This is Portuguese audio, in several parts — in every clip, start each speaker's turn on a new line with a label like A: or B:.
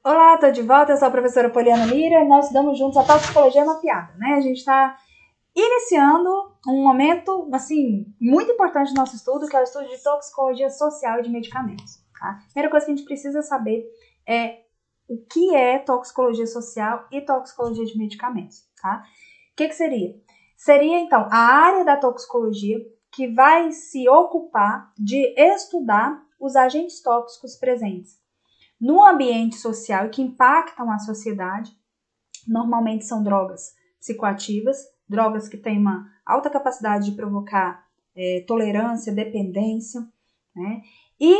A: Olá, tô de volta, eu sou a professora Poliana Lira e nós estudamos juntos a toxicologia mapeada, né? A gente está iniciando um momento, assim, muito importante do nosso estudo, que é o estudo de toxicologia social de medicamentos, tá? Primeira coisa que a gente precisa saber é o que é toxicologia social e toxicologia de medicamentos, tá? O que seria? Seria, então, a área da toxicologia que vai se ocupar de estudar os agentes tóxicos presentes no ambiente social e que impactam a sociedade. Normalmente são drogas psicoativas, drogas que têm uma alta capacidade de provocar tolerância, dependência, né? E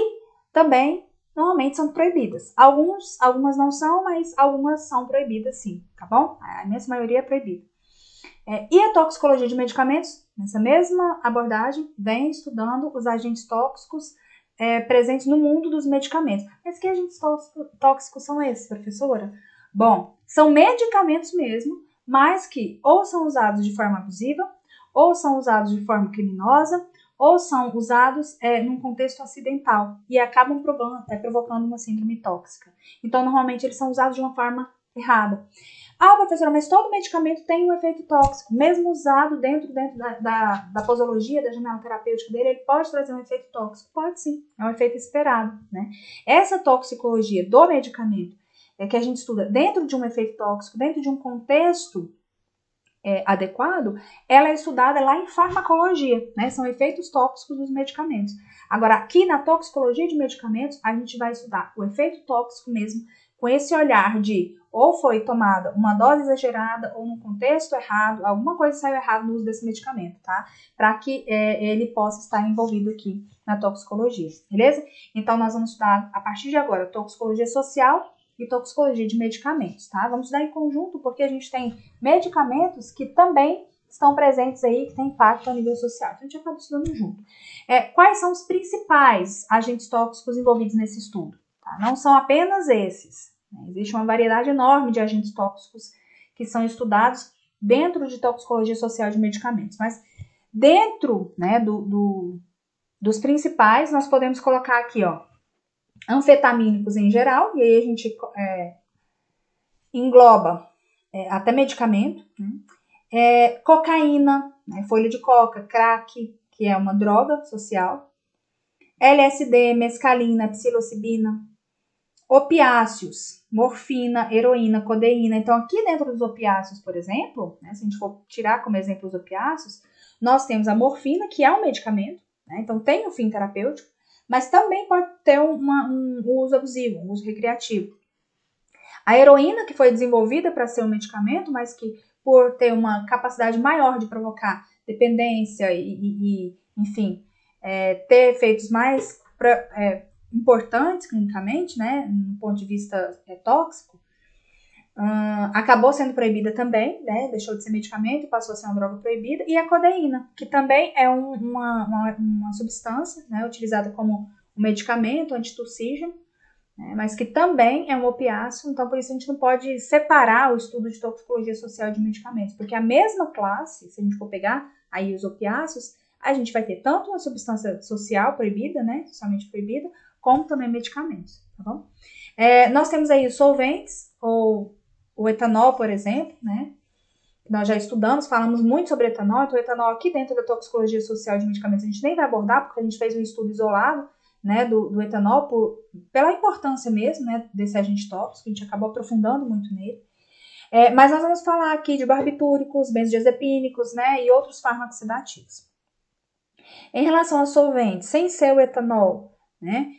A: também, normalmente, são proibidas. Algumas não são, mas algumas são proibidas sim, tá bom? A imensa maioria é proibida. E a toxicologia de medicamentos, nessa mesma abordagem, vem estudando os agentes tóxicos presentes no mundo dos medicamentos. Mas que agentes tóxicos são esses, professora? Bom, são medicamentos mesmo, mas que ou são usados de forma abusiva, ou são usados de forma criminosa, ou são usados num contexto acidental e acabam provocando uma síndrome tóxica. Então, normalmente, eles são usados de uma forma errada. Ah, professora, mas todo medicamento tem um efeito tóxico, mesmo usado dentro da posologia, da janela terapêutica dele, ele pode trazer um efeito tóxico? Pode sim, é um efeito esperado, né? Essa toxicologia do medicamento que a gente estuda dentro de um efeito tóxico, dentro de um contexto adequado, ela é estudada lá em farmacologia, né? São efeitos tóxicos dos medicamentos. Agora, aqui na toxicologia de medicamentos, a gente vai estudar o efeito tóxico mesmo, com esse olhar de ou foi tomada uma dose exagerada ou num contexto errado, alguma coisa saiu errado no uso desse medicamento, tá? Para que ele possa estar envolvido aqui na toxicologia, beleza? Então, nós vamos estudar, a partir de agora, toxicologia social e toxicologia de medicamentos, tá? Vamos estudar em conjunto porque a gente tem medicamentos que também estão presentes aí, que têm impacto a nível social. Então, a gente acaba estudando junto. Quais são os principais agentes tóxicos envolvidos nesse estudo? Tá? Não são apenas esses. Né? Existe uma variedade enorme de agentes tóxicos que são estudados dentro de toxicologia social de medicamentos. Mas dentro, né, dos principais, nós podemos colocar aqui, ó, anfetamínicos em geral, e aí a gente engloba até medicamento, né? Cocaína, né? Folha de coca, crack, que é uma droga social, LSD, mescalina, psilocibina, opiáceos, morfina, heroína, codeína. Então, aqui dentro dos opiáceos, por exemplo, né, se a gente for tirar como exemplo os opiáceos, nós temos a morfina, que é um medicamento, né, então tem um fim terapêutico, mas também pode ter um uso abusivo, um uso recreativo. A heroína, que foi desenvolvida para ser um medicamento, mas que por ter uma capacidade maior de provocar dependência e enfim, ter efeitos mais importantes clinicamente, né, do ponto de vista tóxico, acabou sendo proibida também, né, deixou de ser medicamento e passou a ser uma droga proibida, e a codeína, que também é uma substância, né, utilizada como um medicamento antitussígeno, né, mas que também é um opiáceo, então por isso a gente não pode separar o estudo de toxicologia social de medicamentos, porque a mesma classe, se a gente for pegar aí os opiáceos, a gente vai ter tanto uma substância social proibida, né, socialmente proibida, como também medicamentos, tá bom? Nós temos aí os solventes, ou o etanol, por exemplo, né? Nós já estudamos, falamos muito sobre etanol, então o etanol aqui dentro da toxicologia social de medicamentos a gente nem vai abordar, porque a gente fez um estudo isolado, né, do etanol, pela importância mesmo, né, desse agente tóxico, a gente acabou aprofundando muito nele. Mas nós vamos falar aqui de barbitúricos, benzodiazepínicos, né, e outros fármacos sedativos. Em relação aos solventes, sem ser o etanol, né,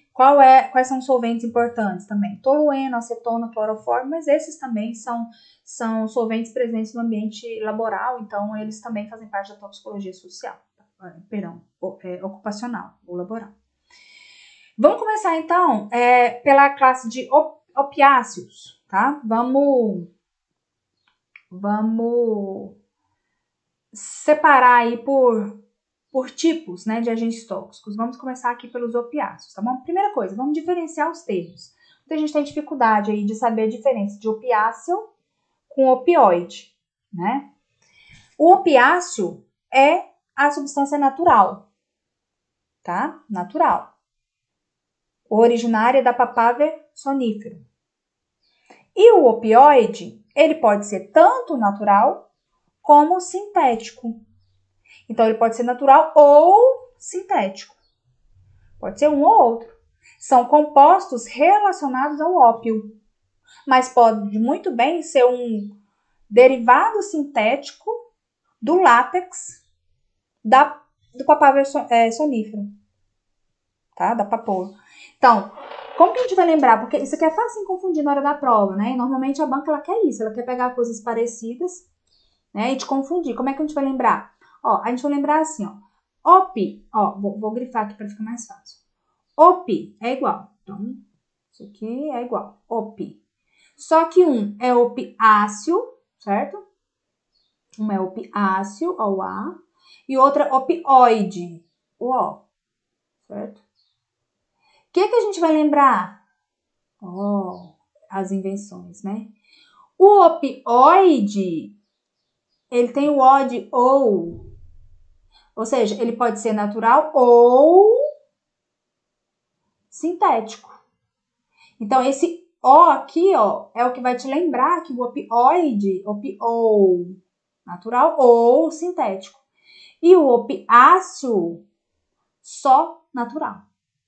A: quais são os solventes importantes também? Tolueno, acetona, cloroformo, mas esses também são solventes presentes no ambiente laboral, então eles também fazem parte da toxicologia social, ocupacional ou laboral. Vamos começar então pela classe de opiáceos, tá? Vamos separar aí por tipos, né, de agentes tóxicos. Vamos começar aqui pelos opiáceos, tá bom? Primeira coisa, vamos diferenciar os termos. Muita gente tem dificuldade aí de saber a diferença de opiáceo com opioide, né? O opiáceo é a substância natural, tá? Natural. Originária da papaver sonífero. E o opioide, ele pode ser tanto natural como sintético. Então, ele pode ser natural ou sintético. Pode ser um ou outro. São compostos relacionados ao ópio, mas pode muito bem ser um derivado sintético do látex do papaver sonífero, tá? Da papoula. Então, como que a gente vai lembrar? Porque isso aqui é fácil de confundir na hora da prova, né? E normalmente a banca ela quer isso, ela quer pegar coisas parecidas, né? E te confundir. Como é que a gente vai lembrar? Ó, a gente vai lembrar assim, ó. OP, ó, vou grifar aqui para ficar mais fácil. OP é igual. Então, isso aqui é igual. OP. Só que um é opiáceo, certo? Um é opiáceo, ó, o A. E outro é opioide, o O, certo? O que a gente vai lembrar? Ó, as invenções, né? O opioide, ele tem o O de ou seja, ele pode ser natural ou sintético. Então, esse O aqui, ó, é o que vai te lembrar que o opioide, natural ou sintético. E o opiáceo, só natural,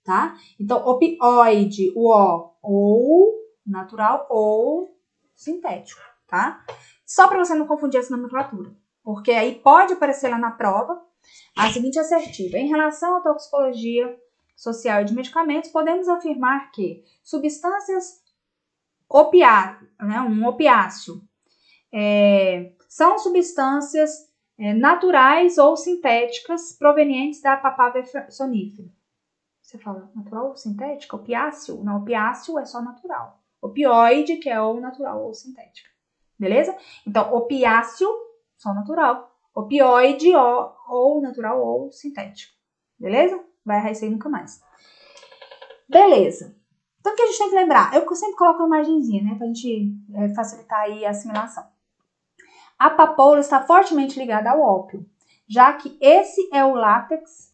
A: tá? Então, opioide, o O, ou natural ou sintético, tá? Só para você não confundir essa nomenclatura, porque aí pode aparecer lá na prova a seguinte assertiva. Em relação à toxicologia social e de medicamentos, podemos afirmar que substâncias um opiáceo, são substâncias naturais ou sintéticas provenientes da papaver sonífera. Você fala natural ou sintética? Opiáceo? Não, opiáceo é só natural. Opioide, que é ou natural ou sintética. Beleza? Então, opiáceo, só natural. Opioide, ou natural ou sintético. Beleza? Vai errar isso aí nunca mais. Beleza. Então, o que a gente tem que lembrar? Eu sempre coloco uma imagenzinha, né? Pra gente facilitar aí a assimilação. A papoula está fortemente ligada ao ópio, já que esse é o látex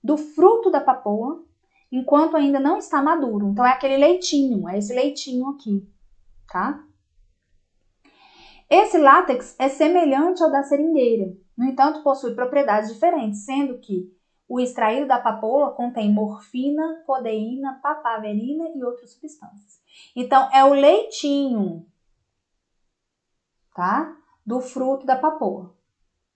A: do fruto da papoula, enquanto ainda não está maduro. Então, é aquele leitinho, é esse leitinho aqui, tá? Esse látex é semelhante ao da seringueira, no entanto, possui propriedades diferentes, sendo que o extraído da papoula contém morfina, codeína, papaverina e outras substâncias. Então, é o leitinho, tá? Do fruto da papoula.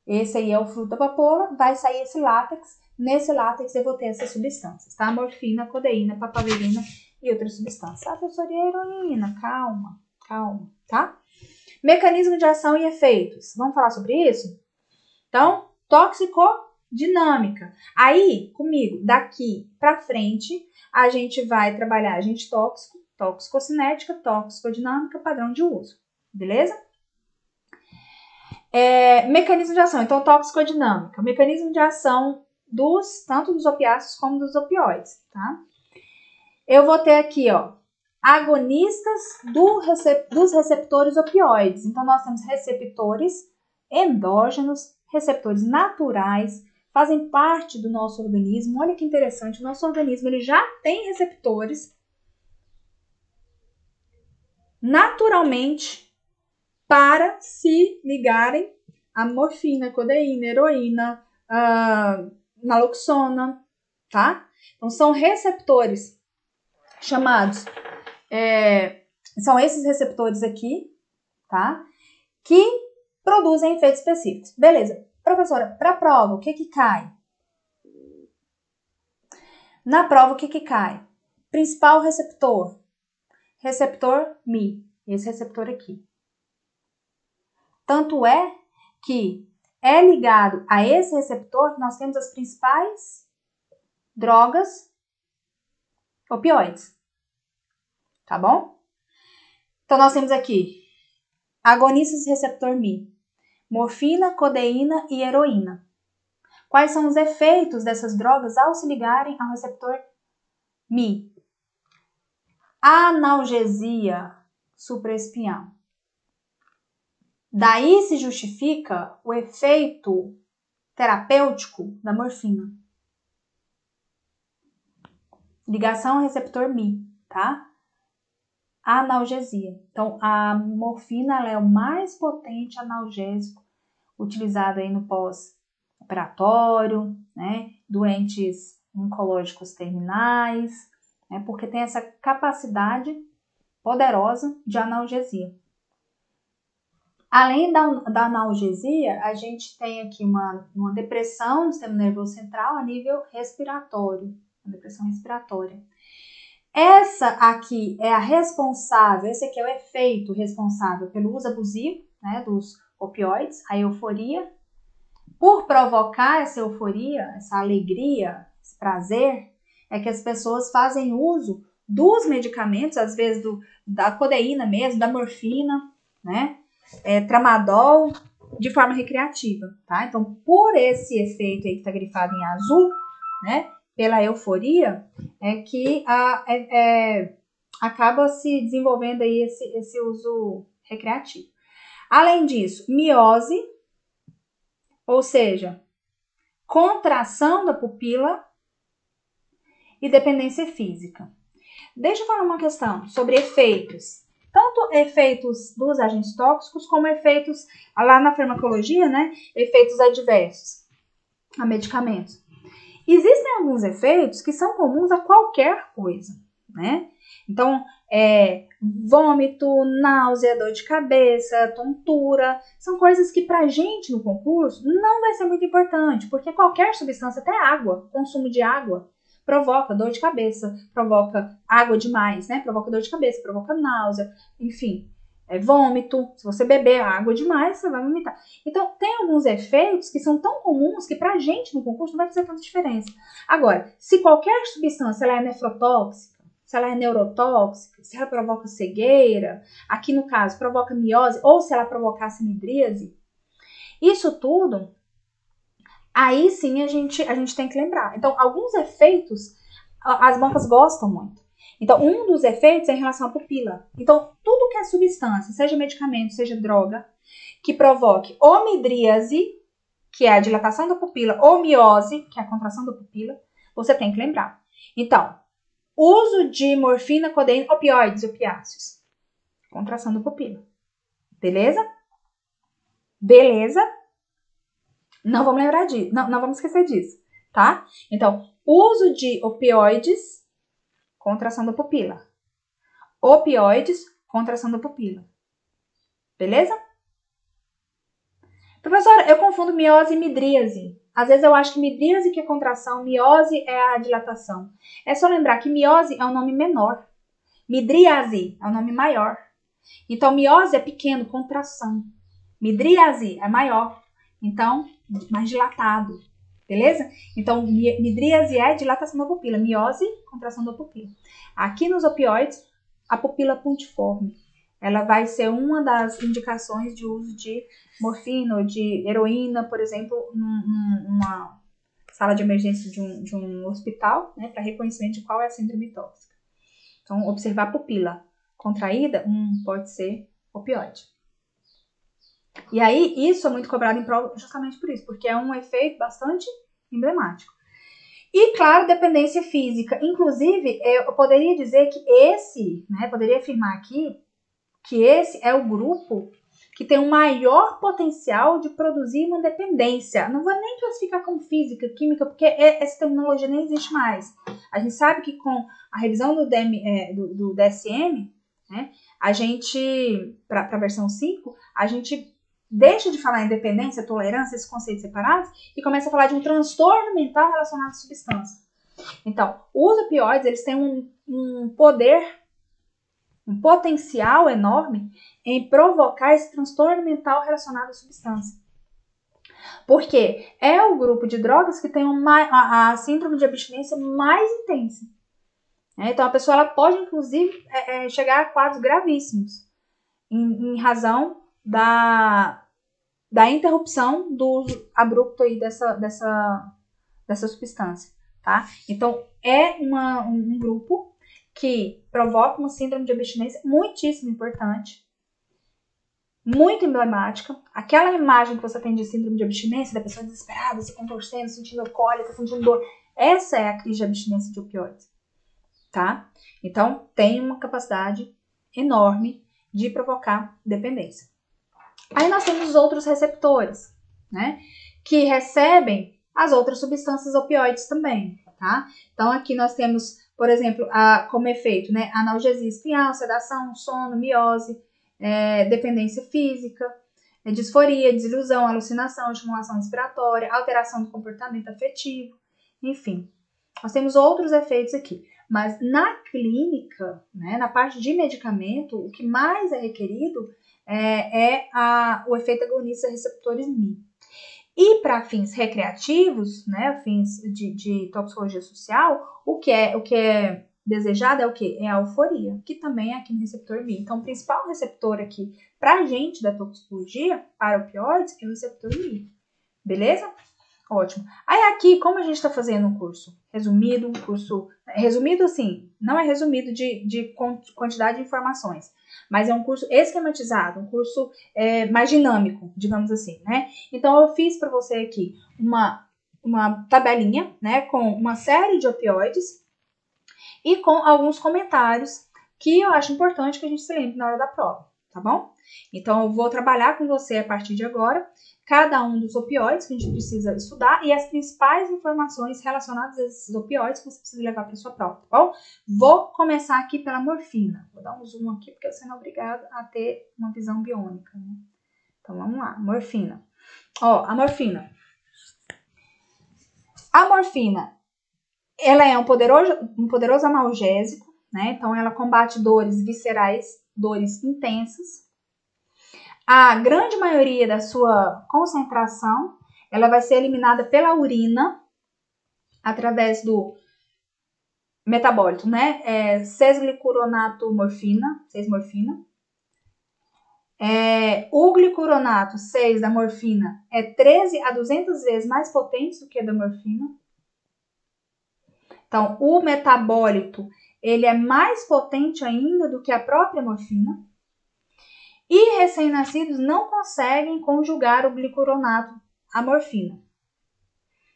A: Esse aí é o fruto da papoula, vai sair esse látex. Nesse látex eu vou ter essas substâncias, tá? Morfina, codeína, papaverina e outras substâncias. Ah, professora, e a heroína? Calma, tá? Mecanismo de ação e efeitos. Vamos falar sobre isso? Então, toxicodinâmica. Aí, comigo, daqui pra frente, a gente vai trabalhar agente tóxico, toxicocinética, toxicodinâmica, padrão de uso. Beleza? Mecanismo de ação. Então, toxicodinâmica. Mecanismo de ação tanto dos opiáceos como dos opioides, tá? Eu vou ter aqui, ó, agonistas dos receptores opioides. Então, nós temos receptores endógenos, receptores naturais, fazem parte do nosso organismo. Olha que interessante, o nosso organismo ele já tem receptores naturalmente para se ligarem a morfina, codeína, heroína, naloxona, tá? Então, são receptores chamados, são esses receptores aqui, tá? Que produzem efeitos específicos. Beleza. Professora, para a prova, o que cai? Na prova, o que cai? Principal receptor. Receptor Mi. Esse receptor aqui. Tanto é que é ligado a esse receptor que nós temos as principais drogas opioides. Tá bom? Então, nós temos aqui agonistas do receptor Mi. Morfina, codeína e heroína. Quais são os efeitos dessas drogas ao se ligarem ao receptor Mi? Analgesia supraespinhal. Daí se justifica o efeito terapêutico da morfina. Ligação ao receptor Mi, tá? analgesia. Então, a morfina ela é o mais potente analgésico utilizado aí no pós-operatório, né? Doentes oncológicos terminais, né? Porque tem essa capacidade poderosa de analgesia. Além da analgesia, a gente tem aqui uma depressão do sistema nervoso central a nível respiratório, uma depressão respiratória. Essa aqui é a responsável, esse aqui é o efeito responsável pelo uso abusivo, né, dos opioides, a euforia. Por provocar essa euforia, essa alegria, esse prazer, é que as pessoas fazem uso dos medicamentos, às vezes da codeína mesmo, da morfina, né? Tramadol, de forma recreativa, tá? Então, por esse efeito aí que tá grifado em azul, né? Pela euforia, é que acaba se desenvolvendo aí esse uso recreativo. Além disso, miose, ou seja, contração da pupila e dependência física. Deixa eu falar uma questão sobre efeitos. Tanto efeitos dos agentes tóxicos, como efeitos, lá na farmacologia, né? Efeitos adversos a medicamentos. Existem alguns efeitos que são comuns a qualquer coisa, né? Então, vômito, náusea, dor de cabeça, tontura, são coisas que pra gente no concurso não vai ser muito importante, porque qualquer substância, até água, consumo de água, provoca dor de cabeça, provoca água demais, né? Provoca dor de cabeça, provoca náusea, enfim, vômito. Se você beber água demais, você vai vomitar. Então, tem alguns efeitos que são tão comuns que pra gente no concurso não vai fazer tanta diferença. Agora, se qualquer substância ela é nefrotóxica, se ela é neurotóxica, se ela provoca cegueira, aqui no caso provoca miose, ou se ela provocasse midríase, isso tudo, aí sim a gente tem que lembrar. Então, alguns efeitos as bancas gostam muito. Então, um dos efeitos é em relação à pupila. Então, tudo que é substância, seja medicamento, seja droga, que provoque ou midríase, que é a dilatação da pupila, ou miose, que é a contração da pupila, você tem que lembrar. Então, uso de morfina, codeína, opioides, opiáceos. Contração da pupila. Beleza? Beleza? Não vamos lembrar disso. Não vamos esquecer disso, tá? Então, uso de opioides, contração da pupila. Opioides, contração da pupila. Beleza? Professora, eu confundo miose e midríase. Às vezes eu acho que midríase que é contração, miose é a dilatação. É só lembrar que miose é um nome menor. Midríase é um nome maior. Então, miose é pequeno, contração. Midríase é maior. Então, mais dilatado. Beleza? Então, midríase é dilatação da pupila. Miose, contração da pupila. Aqui nos opioides, a pupila pontiforme. Ela vai ser uma das indicações de uso de morfina ou de heroína, por exemplo, numa sala de emergência de um hospital, né, para reconhecimento de qual é a síndrome tóxica. Então, observar a pupila contraída, pode ser opioide. E aí, isso é muito cobrado em prova justamente por isso, porque é um efeito bastante emblemático. E, claro, dependência física. Inclusive, eu poderia dizer que poderia afirmar aqui, que esse é o grupo que tem o maior potencial de produzir uma dependência. Não vou nem classificar como física, química, porque essa terminologia nem existe mais. A gente sabe que com a revisão do DSM, né, a gente, para a versão 5, a gente deixa de falar em dependência, tolerância, esses conceitos separados, e começa a falar de um transtorno mental relacionado à substância. Então, os opioides, eles têm um poder, um potencial enorme em provocar esse transtorno mental relacionado à substância. Porque é o grupo de drogas que tem a síndrome de abstinência mais intensa. Então, a pessoa ela pode, inclusive, chegar a quadros gravíssimos em razão da interrupção do uso abrupto aí dessa substância, tá? Então, é um grupo que provoca uma síndrome de abstinência muitíssimo importante, muito emblemática. Aquela imagem que você tem de síndrome de abstinência, da pessoa desesperada, se contorcendo, sentindo cólica, sentindo dor, essa é a crise de abstinência de opioides, tá? Então, tem uma capacidade enorme de provocar dependência. Aí nós temos os outros receptores, né? Que recebem as outras substâncias opioides também, tá? Então aqui nós temos, por exemplo, como efeito, né? Analgesia espinhal, sedação, sono, miose, dependência física, disforia, desilusão, alucinação, estimulação respiratória, alteração do comportamento afetivo, enfim. Nós temos outros efeitos aqui. Mas na clínica, né, na parte de medicamento, o que mais é requerido o efeito agonista receptores MI. E para fins recreativos, né, fins de toxicologia social, o que é desejado é o quê? É a euforia, que também é aqui no receptor MI. Então, o principal receptor aqui para a gente da toxicologia, para opioides, é o receptor MI. Beleza? Ótimo. Aí aqui, como a gente está fazendo um curso resumido, resumido assim, não é resumido de quantidade de informações, mas é um curso esquematizado, um curso mais dinâmico, digamos assim, né? Então eu fiz para você aqui uma tabelinha, né, com uma série de opioides e com alguns comentários que eu acho importante que a gente se lembre na hora da prova, tá bom? Então eu vou trabalhar com você a partir de agora cada um dos opioides que a gente precisa estudar e as principais informações relacionadas a esses opioides que você precisa levar para sua prova, tá bom? Vou começar aqui pela morfina. Vou dar um zoom aqui porque você não é obrigado a ter uma visão biônica, né? Então vamos lá, morfina. Ó, a morfina. A morfina, ela é um poderoso analgésico, né? Então ela combate dores viscerais, dores intensas. A grande maioria da sua concentração, ela vai ser eliminada pela urina, através do metabólito, né? 6-glicuronato-morfina, 6-morfina. O glicuronato 6 da morfina é 13 a 200 vezes mais potente do que a da morfina. Então, o metabólito, ele é mais potente ainda do que a própria morfina. E recém-nascidos não conseguem conjugar o glicuronato à morfina.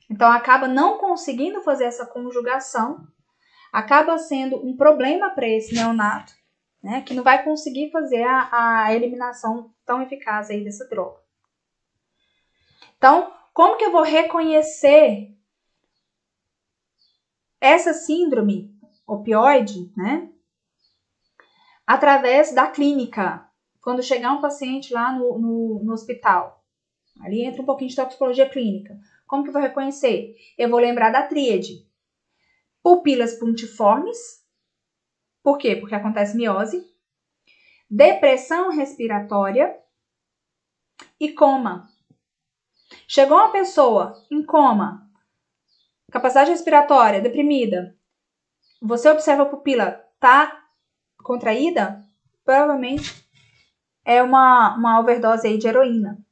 A: Então, acaba não conseguindo fazer essa conjugação, acaba sendo um problema para esse neonato, né, que não vai conseguir fazer a eliminação tão eficaz aí dessa droga. Então, como que eu vou reconhecer essa síndrome opioide, né, através da clínica? Quando chegar um paciente lá no hospital, ali entra um pouquinho de toxicologia clínica. Como que eu vou reconhecer? Eu vou lembrar da tríade. Pupilas puntiformes. Por quê? Porque acontece miose. Depressão respiratória e coma. Chegou uma pessoa em coma, capacidade respiratória deprimida, você observa a pupila tá contraída, provavelmente é uma overdose aí de heroína,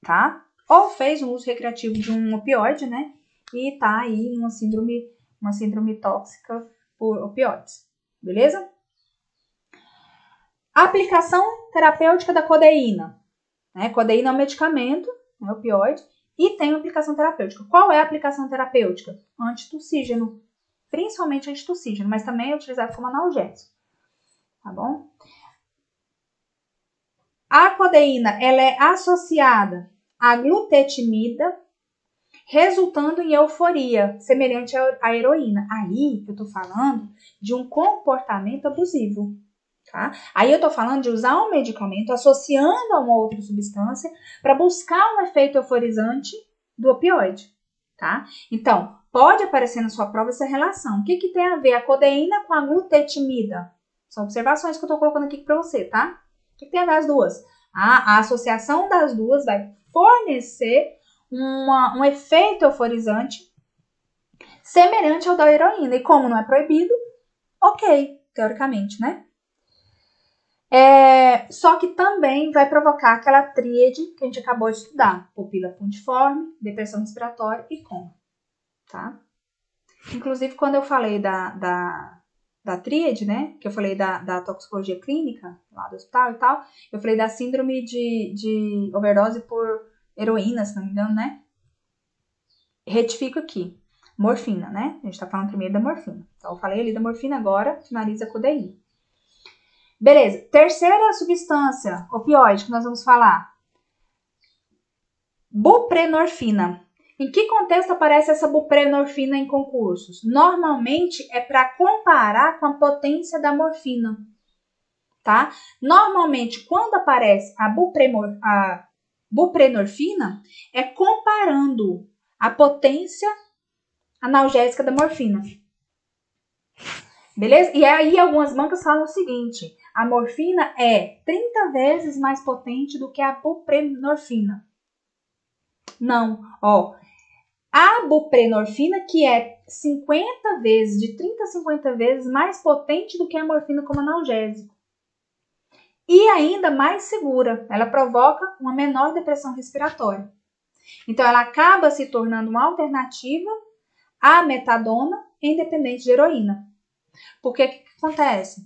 A: tá? Ou fez um uso recreativo de um opioide, né? E tá aí uma síndrome tóxica por opioides, beleza? Aplicação terapêutica da codeína. Né? Codeína é um medicamento, é um opioide, e tem uma aplicação terapêutica. Qual é a aplicação terapêutica? Antitussígeno, principalmente antitussígeno, mas também é utilizado como analgésico, tá bom? A codeína, ela é associada à glutetimida, resultando em euforia, semelhante à heroína. Aí eu tô falando de um comportamento abusivo. Tá? Aí eu tô falando de usar um medicamento associando a uma outra substância para buscar um efeito euforizante do opioide, tá? Então, pode aparecer na sua prova essa relação. O que tem a ver a codeína com a glutetimida? São observações que eu tô colocando aqui para você, tá? O que tem a ver as duas? A associação das duas vai fornecer um efeito euforizante semelhante ao da heroína. E como não é proibido, ok, teoricamente, né? Só que também vai provocar aquela tríade que a gente acabou de estudar. Pupila puntiforme, depressão respiratória e coma. Tá? Inclusive, quando eu falei da tríade, né? Que eu falei da toxicologia clínica, lá do hospital e tal, eu falei da síndrome de overdose por heroína, se não me engano, né? Retifico aqui. Morfina, né? A gente tá falando primeiro da morfina. Então, eu falei ali da morfina, agora finaliza a codeína. Beleza. Terceira substância opioide que nós vamos falar. Buprenorfina. Em que contexto aparece essa buprenorfina em concursos? Normalmente é para comparar com a potência da morfina, tá? Normalmente, quando aparece a buprenorfina, é comparando a potência analgésica da morfina. Beleza? E aí algumas bancas falam o seguinte: a morfina é 30 vezes mais potente do que a buprenorfina. Não, ó. A buprenorfina, que é 50 vezes, de 30 a 50 vezes mais potente do que a morfina como analgésico. E ainda mais segura. Ela provoca uma menor depressão respiratória. Então, ela acaba se tornando uma alternativa à metadona em dependente de heroína. Porque o que acontece?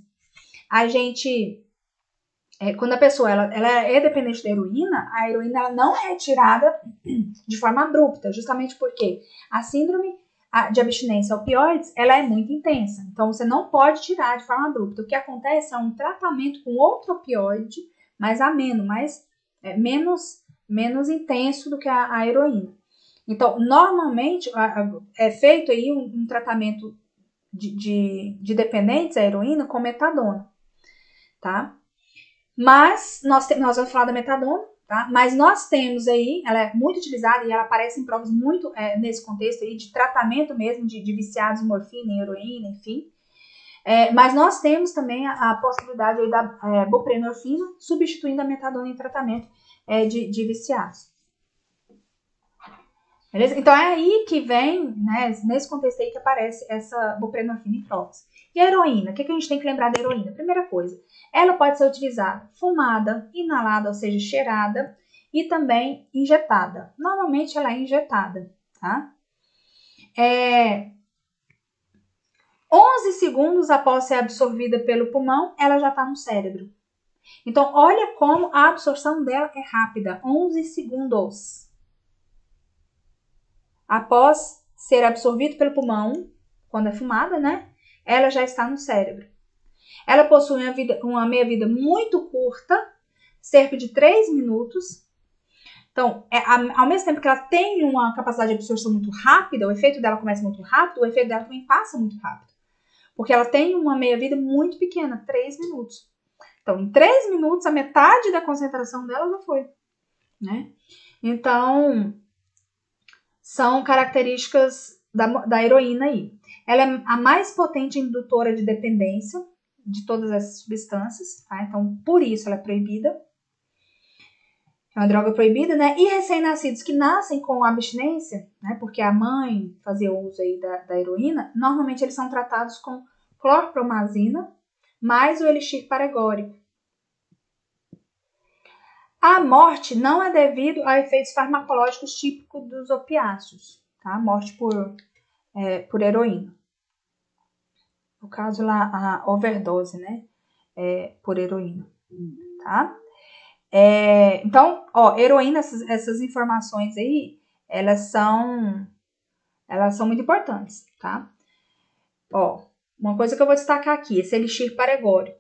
A: A gente, quando a pessoa ela é dependente da heroína, a heroína ela não é tirada de forma abrupta, justamente porque a síndrome de abstinência a opioides, ela é muito intensa. Então, você não pode tirar de forma abrupta. O que acontece é um tratamento com outro opioide, mais ameno, menos intenso do que a heroína. Então, normalmente, é feito aí um tratamento de dependentes à heroína com metadona, tá? Mas nós vamos falar da metadona, tá? Mas nós temos aí, ela é muito utilizada e ela aparece em provas muito nesse contexto aí de tratamento mesmo de viciados em morfina, em heroína, enfim. Mas nós temos também a possibilidade aí da buprenorfina substituindo a metadona em tratamento de viciados. Beleza? Então é aí que vem, né, nesse contexto aí que aparece essa buprenorfina em provas. E a heroína? O que a gente tem que lembrar da heroína? Primeira coisa, ela pode ser utilizada fumada, inalada, ou seja, cheirada, e também injetada. Normalmente ela é injetada, tá? 11 segundos após ser absorvida pelo pulmão, ela já está no cérebro. Então, olha como a absorção dela é rápida, 11 segundos. Após ser absorvido pelo pulmão, quando é fumada, né? Ela já está no cérebro. Ela possui uma meia-vida muito curta, cerca de 3 minutos. Então, ao mesmo tempo que ela tem uma capacidade de absorção muito rápida, o efeito dela começa muito rápido, o efeito dela também passa muito rápido. Porque ela tem uma meia-vida muito pequena, 3 minutos. Então, em 3 minutos, a metade da concentração dela já foi, né? Então, são características da heroína aí. Ela é a mais potente indutora de dependência de todas essas substâncias, tá? Então, por isso ela é proibida. É uma droga proibida, né? E recém-nascidos que nascem com abstinência, né? Porque a mãe fazia uso aí da heroína, normalmente eles são tratados com clorpromazina mais o elixir paregórico. A morte não é devido a efeitos farmacológicos típicos dos opiáceos, tá? Morte por heroína. No caso lá, a overdose, né? Por heroína, tá? Então, ó, heroína, essas informações aí, elas são muito importantes, tá? Ó, uma coisa que eu vou destacar aqui, esse elixir paregórico.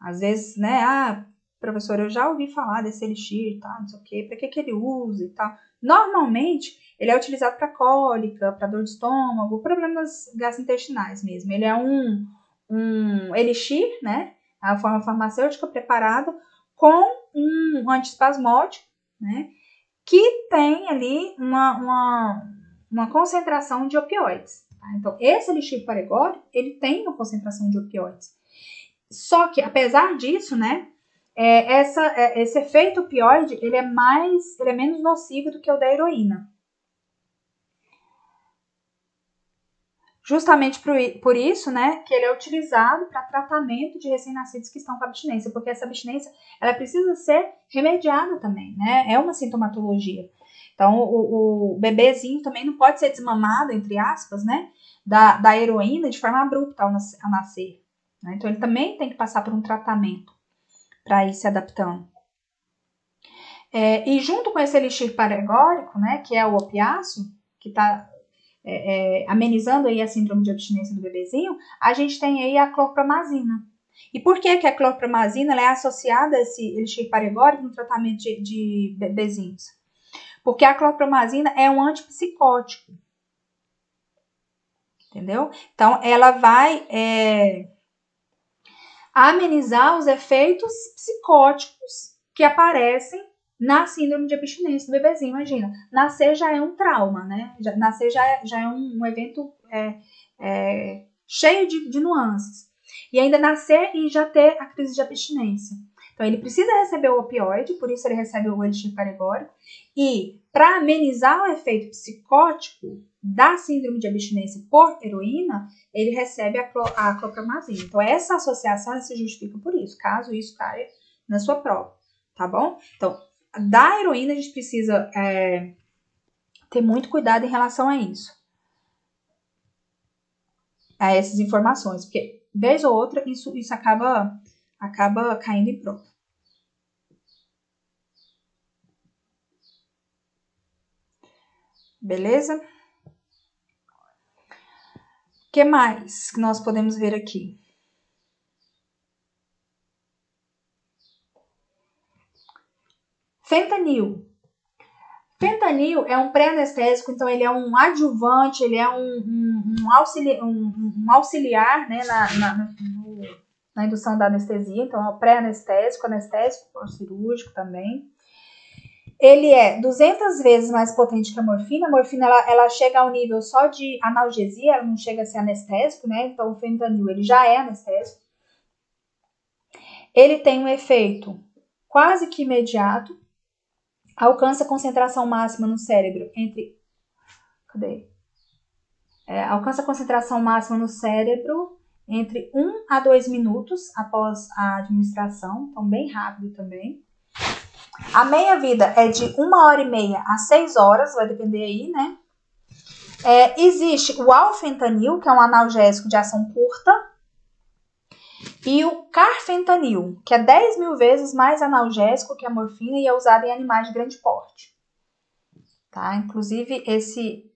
A: Às vezes, né, professor, eu já ouvi falar desse elixir, tá, não sei o quê, para que ele usa e tal. Normalmente, ele é utilizado para cólica, para dor de estômago, problemas gastrointestinais mesmo. Ele é um elixir, né, a forma farmacêutica preparada com um antiespasmódico, né, que tem ali uma concentração de opioides. Tá? Então, esse elixir paregórico, ele tem uma concentração de opioides. Só que, apesar disso, né, esse efeito opioide, ele é menos nocivo do que o da heroína. Justamente por isso, né, que ele é utilizado para tratamento de recém-nascidos que estão com abstinência, porque essa abstinência, ela precisa ser remediada também, né, é uma sintomatologia. Então, o bebezinho também não pode ser desmamado, entre aspas, né, da heroína de forma abrupta ao nascer. Né? Então, ele também tem que passar por um tratamento para ir se adaptando. E junto com esse elixir paregórico, né, que é o opiáceo, que está amenizando aí a síndrome de abstinência do bebezinho, a gente tem aí a clorpromazina. E por que a clorpromazina ela é associada a esse elixir paregórico no tratamento de bebezinhos? Porque a clorpromazina é um antipsicótico. Entendeu? Então, ela vai amenizar os efeitos psicóticos que aparecem na síndrome de abstinência do bebezinho. Imagina, nascer já é um trauma, né? Nascer já é um evento cheio de nuances. E ainda nascer e já ter a crise de abstinência. Então, ele precisa receber o opioide, por isso ele recebe o elixir paregórico. E, para amenizar o efeito psicótico da síndrome de abstinência por heroína, ele recebe a clorpromazina. Então, essa associação se justifica por isso, caso isso caia na sua prova, tá bom? Então, da heroína, a gente precisa ter muito cuidado em relação a isso. A essas informações, porque, vez ou outra, isso acaba caindo em prova. Beleza? O que mais que nós podemos ver aqui? Fentanil. Fentanil é um pré-anestésico, então ele é um adjuvante, ele é um auxiliar né, na indução da anestesia, então é um pré-anestésico, anestésico cirúrgico também. Ele é 200 vezes mais potente que a morfina. A morfina ela chega ao nível só de analgesia, ela não chega a ser anestésico, né? Então o fentanil ele já é anestésico. Ele tem um efeito quase que imediato, alcança a concentração máxima no cérebro entre... alcança a concentração máxima no cérebro entre 1 a 2 minutos após a administração, então bem rápido também. A meia-vida é de 1h30 a 6 horas, vai depender aí, né? Existe o alfentanil, que é um analgésico de ação curta, e o carfentanil, que é 10 mil vezes mais analgésico que a morfina e é usado em animais de grande porte. Tá? Inclusive, esse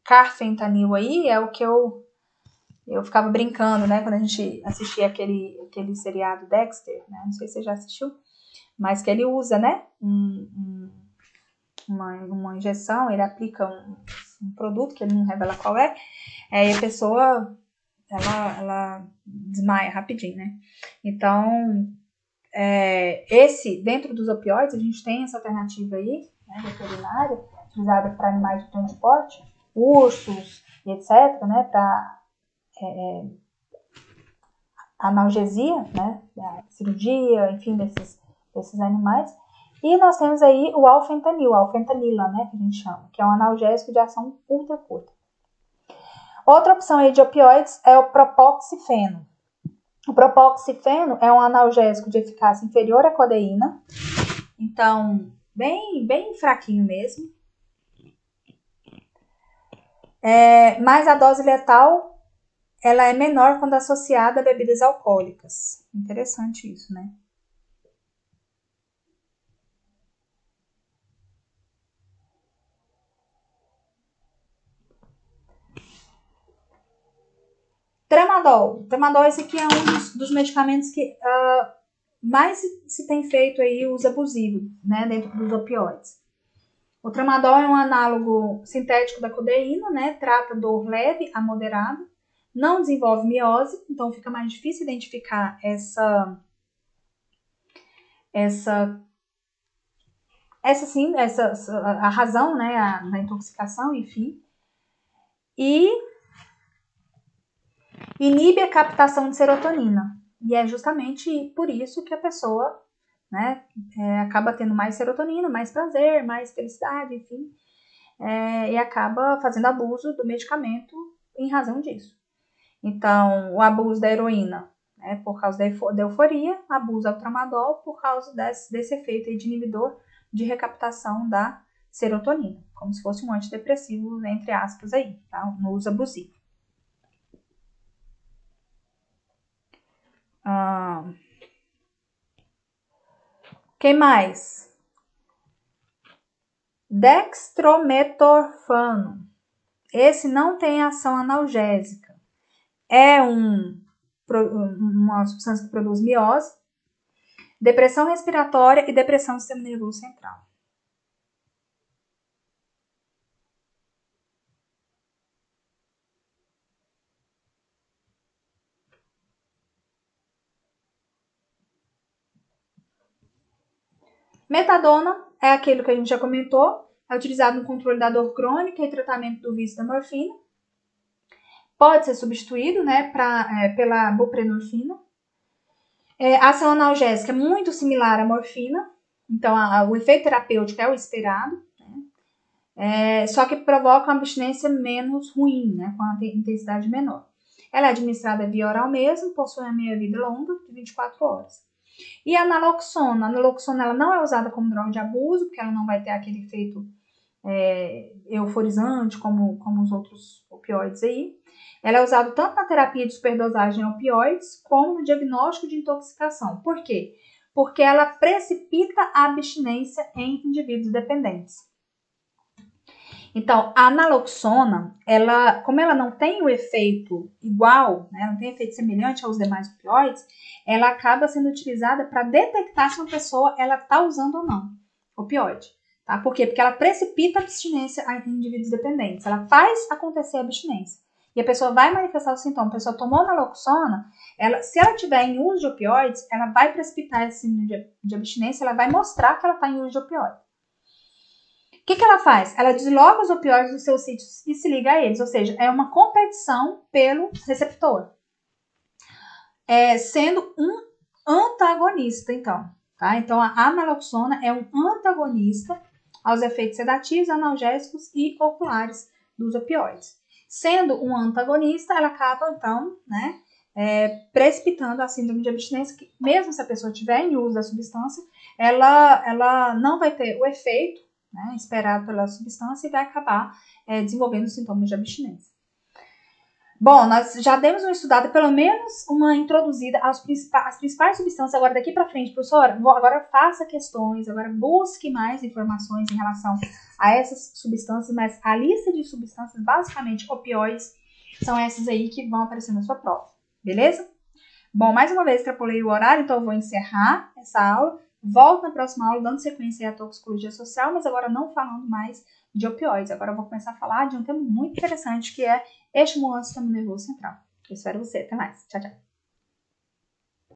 A: carfentanil aí é o que eu ficava brincando, né? Quando a gente assistia aquele seriado Dexter, né? Não sei se você já assistiu, mas que ele usa, né? Uma injeção, ele aplica um produto que ele não revela qual é, e a pessoa ela desmaia rapidinho, né? Então, dentro dos opioides, a gente tem essa alternativa aí, né, veterinária, utilizada para animais de grande porte, ursos e etc., né, para analgesia, né, cirurgia, enfim, desses animais. E nós temos aí o alfentanil, a alfentanila, né, que a gente chama, que é um analgésico de ação ultra curta. Outra opção aí de opioides é o propoxifeno. O propoxifeno é um analgésico de eficácia inferior à codeína, então bem fraquinho mesmo. Mas a dose letal ela é menor quando associada a bebidas alcoólicas. Interessante isso, né? Tramadol. Tramadol, esse aqui é um dos medicamentos que mais se tem feito aí uso abusivo, né, dentro dos opioides. O tramadol é um análogo sintético da codeína, né, trata dor leve a moderada, não desenvolve miose, então fica mais difícil identificar a razão, né, da intoxicação, enfim. E inibe a captação de serotonina. E é justamente por isso que a pessoa, né, acaba tendo mais serotonina, mais prazer, mais felicidade, enfim, e acaba fazendo abuso do medicamento em razão disso. Então, o abuso da heroína, né, por causa da euforia, abuso ao tramadol por causa desse efeito aí de inibidor de recaptação da serotonina, como se fosse um antidepressivo, entre aspas, aí, tá? No uso abusivo. Quem mais? Dextrometorfano. Esse não tem ação analgésica. É um uma substância que produz miose, depressão respiratória e depressão do sistema nervoso central. Metadona é aquilo que a gente já comentou, é utilizado no controle da dor crônica e tratamento do vício da morfina. Pode ser substituído, né, pela buprenorfina. A ação analgésica é muito similar à morfina, então o efeito terapêutico é o esperado, né? Só que provoca uma abstinência menos ruim, né, com a intensidade menor. Ela é administrada via oral mesmo, possui uma meia-vida longa, de 24 horas. E a naloxona ela não é usada como droga de abuso, porque ela não vai ter aquele efeito euforizante como os outros opioides aí. Ela é usada tanto na terapia de superdosagem em opioides, como no diagnóstico de intoxicação. Por quê? Porque ela precipita a abstinência em indivíduos dependentes. Então, a naloxona, como ela não tem o efeito igual, né, não tem efeito semelhante aos demais opioides, ela acaba sendo utilizada para detectar se uma pessoa está usando ou não opioide. Tá? Por quê? Porque ela precipita a abstinência em indivíduos dependentes. Ela faz acontecer a abstinência. E a pessoa vai manifestar os sintomas. A pessoa tomou naloxona, se ela tiver em uso de opioides, ela vai precipitar esse síndrome de abstinência, ela vai mostrar que ela está em uso de opioide. O que ela faz? Ela desloca os opioides dos seus sítios e se liga a eles, ou seja, é uma competição pelo receptor, sendo um antagonista, então. Tá? Então, a naloxona é um antagonista aos efeitos sedativos, analgésicos e oculares dos opioides. Sendo um antagonista, ela acaba, então, né, precipitando a síndrome de abstinência, que mesmo se a pessoa tiver em uso da substância, ela não vai ter o efeito, né, esperado pela substância e vai acabar desenvolvendo sintomas de abstinência. Bom, nós já demos uma estudada, pelo menos uma introduzida às principais substâncias. Agora, daqui para frente, professora, agora faça questões, agora busque mais informações em relação a essas substâncias, mas a lista de substâncias, basicamente opioides, são essas aí que vão aparecer na sua prova, beleza? Bom, mais uma vez extrapolei o horário, então eu vou encerrar essa aula. Volto na próxima aula dando sequência à toxicologia social, mas agora não falando mais de opioides. Agora eu vou começar a falar de um tema muito interessante que é estimulante do sistema nervoso central. Eu espero você. Até mais. Tchau, tchau.